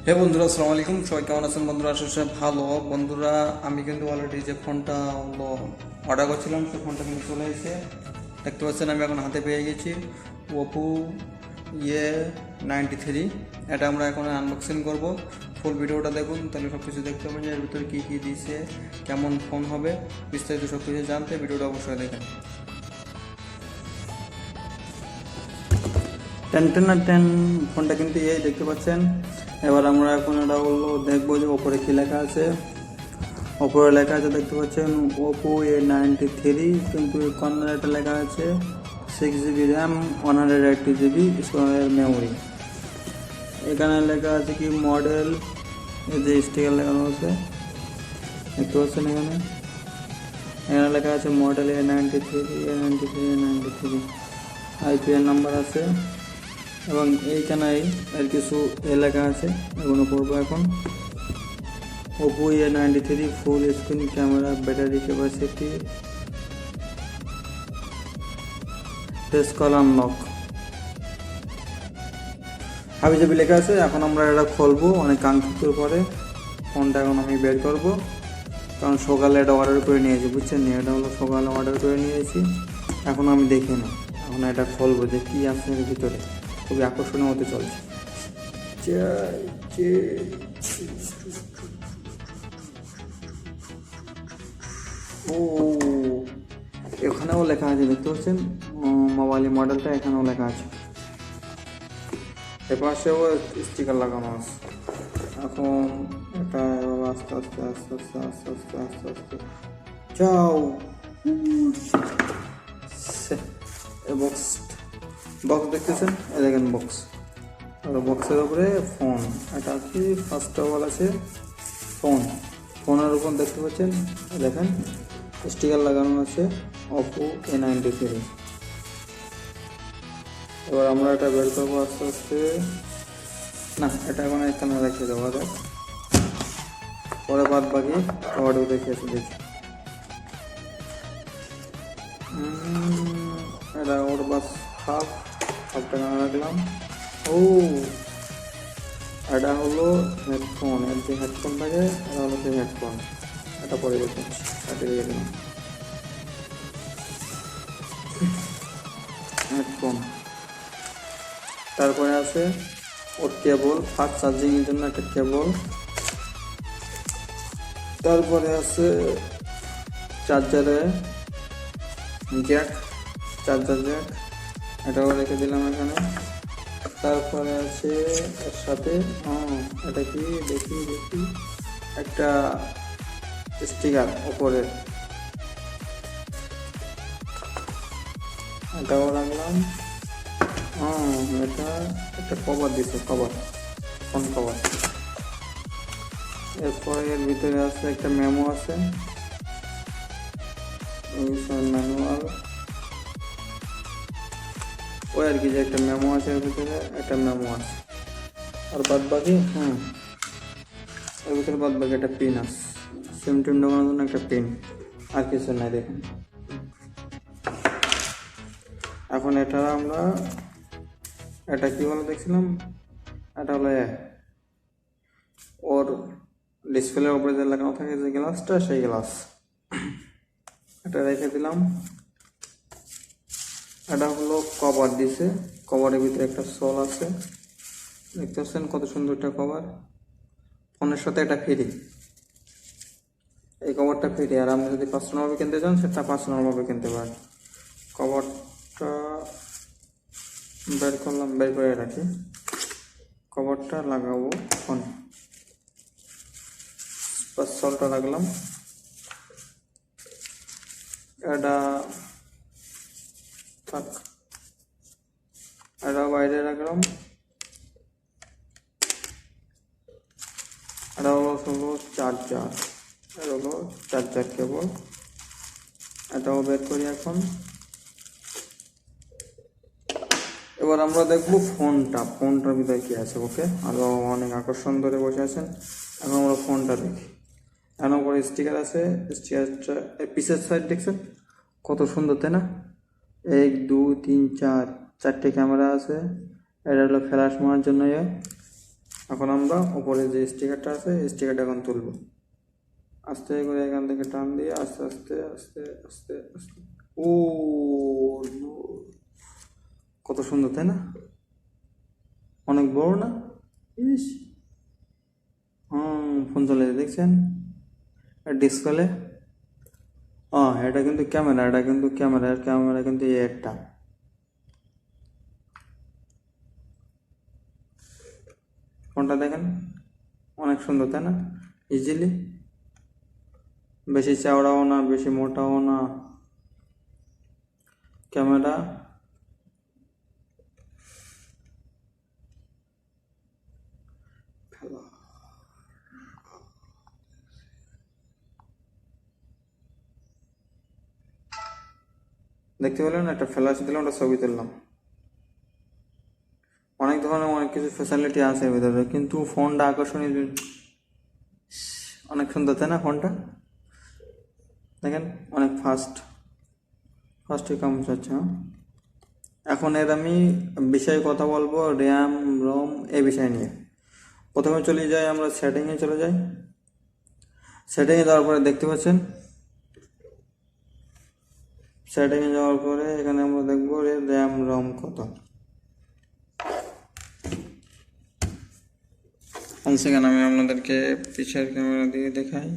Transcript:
হে বন্ধুরা, আসসালামু আলাইকুম। সবাই কেমন আছেন বন্ধুরা? আসলে ভালো বন্ধুরা। আমি কিন্তু অলরেডি যে ফোনটা হলো অর্ডার করছিলাম, সেই ফোনটা কিন্তু চলে এসেছে। দেখতে পাচ্ছেন আমি এখন হাতে পেয়ে গেছি ওপো A93। এটা আমরা এখন আনবক্সিং করব। ফুল ভিডিওটা দেখুন, তাহলে সব কিছু দেখতে পাবেন যে এর ভিতরে কী কী দিয়েছে, কেমন ফোন হবে, বিস্তারিত সব কিছু জানতে ভিডিওটা অবশ্যই দেখেন। টেন টেন আর টেন, ফোনটা কিন্তু এই দেখতে পাচ্ছেন। এবার আমরা এখন এটা হলো দেখবো যে ওপরে কী লেখা আছে। ওপরে লেখা আছে দেখতে পাচ্ছেন ওপো A93, কিন্তু কর্নারে একটা লেখা আছে 6 GB RAM, 128 GB storage memory. এখানে লেখা আছে কি মডেল, এই যে স্টিকার লাগানো আছে দেখতে পাচ্ছেন। এখানে এখানে লেখা আছে মডেল A93 IPR নাম্বার আছে, এবং এইখানে এর কিছু লেখা আছে, এগুলো পড়বো এখন। Oppo A93 full screen camera, battery capacity, face call unlock, হাবিজাবি লেখা আছে। এখন আমরা এটা খুলবো অনেক কাঙ্ক্ষিত পরে। ফোনটা এখন আমি বের করব, কারণ সকালে এটা অর্ডার করে নিয়েছি, বুঝছেন। এটা হলো সকালে অর্ডার করে নিয়েছি। এখন আমি দেখি না, এখন এটা খুলবো যে কী আছে এর ভিতরে। খুবই আকর্ষণীয় হতে চলছে। ও, এখানেও লেখা আছে দেখতে পাচ্ছেন, মোবাইল মডেলটা এখানেও লেখা আছে, এপাশেও স্টিকার লাগানো আছে। এখন এটা আস্তে আস্তে আস্তে আস্তে আস্তে আস্তে আস্তে আস্তে যাও। বক্স বক্স দেখতেছেন, এই দেখেন বক্স, আর বক্সের উপরে ফোন। এটা কি ফার্স্ট অফ অল আছে ফোন। ফোনের উপর দেখতে পাচ্ছেন, দেখেন স্টিকার লাগানো আছে Oppo A93। এবার আমরা এটা বের করবো আস্তে আস্তে। না, এটা এখন এখানে রেখে দেবো, দেখ পরে বাদ বাকি কভারটা দেখে এসে দেখি। এটা ওর বাস হাফ টাকা রাখলাম। ও, এটা হলো হেডফোন, এর যে হেডফোন থাকে এটা হলো সেই হেডফোন। এটা পরে দেখাচ্ছি, এটা দিয়ে দিলাম হেডফোন। তারপরে আছে ওর কেবল, ফাস্ট চার্জিংয়ের জন্য একটা কেবল। তারপরে আছে চার্জারে জ্যাক, চার্জার জ্যাক, এটাও রেখে দিলাম এখানে। তারপরে আছে এর সাথে এটা কি দেখি দেখি, একটা স্টিকার ওপরে, এটাও রাখলাম। এটা একটা কভার দিছে, কভার, ফোন কভার। এরপরে এর ভিতরে আছে একটা মেমো আছে, ম্যানুয়াল ওই আর কি, যে একটা মেমো আছে এর ভিতরে, একটা মেমো আছে। আর বাদ বাকি এর ভিতরে বাদ বাকি একটা পিন আছে, সিম টিম ঢোকানোর জন্য একটা পিন, আর কিছু নাই দেখুন। এখন এটা আমরা, এটা কি বলে দেখছিলাম, এটা হলো ওর ডিসপ্লের উপরে যে লাগানো থাকে যে গ্লাসটা, সেই গ্লাস। এটা রেখে দিলাম। এটা হলো কভার দিছে, কভারের ভিতরে একটা সোল আছে দেখতে পাচ্ছেন, কত সুন্দর একটা কভার। ফোনের সাথে এটা ফ্রি, এই কভারটা ফ্রি। আর আপনি যদি পার্সোনালভাবে কিনতে চান সেটা পার্সোনালভাবে কিনতে পারেন। কভারটা বের করলাম, বের করে রাখি। কভারটা লাগাবো ফোনে, সলটা রাখলাম। এটা থাক, এটা বাইরে রাখলাম। এটা হলো চার্জার, এটা হলো চার্জার কেবল, এটাও বের করি এখন। এবার আমরা দেখবো ফোনটার ভিতরে কি আছে। ওকে, আরো অনেক আকর্ষণ ধরে বসে আছেন, এখন আমরা ফোনটা দেখি। এখন পরে স্টিকার আছে, স্টিকারটা পিসের সাইড দেখছেন কত সুন্দর, তাই না? 1 2 3 4 চারটে ক্যামেরা আছে। এটা হলো ফ্ল্যাশ মারার জন্য। এখন আমরা উপরে যে স্টিকারটা আছে এই স্টিকারটা এখন তুলব। আস্তে করে এখান থেকে টান দিয়ে আস্তে আস্তে আস্তে আস্তে আস্তে। ও কত সুন্দর, তাই না? অনেক বড় না? ইস, ফোন চলে দেখছেন ডিসপ্লে। এটা কিন্তু ক্যামেরা, ক্যামেরা কিন্তু একটা। ফোনটা দেখেন অনেক সুন্দর, তাই না? ইজিলি, বেশি চওড়াও না বেশি মোটাও না। ক্যামেরা দেখতে পেলেন, একটা ফ্ল্যাশ দিলাম, ওটা ছবি তুললাম। অনেক ধরনের অনেক কিছু ফ্যাসিলিটি আছে এর ভিতরে, কিন্তু ফোনটা আকর্ষণীয়, অনেক সুন্দর, তাই না? ফোনটা দেখেন অনেক ফাস্টই কাম হচ্ছে। এখন এর আমি বিষয়ে কথা বলবো, র্যাম রম এই বিষয় নিয়ে। প্রথমে চলে যাই আমরা সেটিংয়ে, চলে যাই। সেটিংয়ে যাওয়ার পরে দেখতে পাচ্ছেন, সেটিংয়ে যাওয়ার পরে এখানে আমরা দেখবো র্যাম রম কত। সেখানে আমি আপনাদেরকে পিছের ক্যামেরা দিয়ে দেখাই।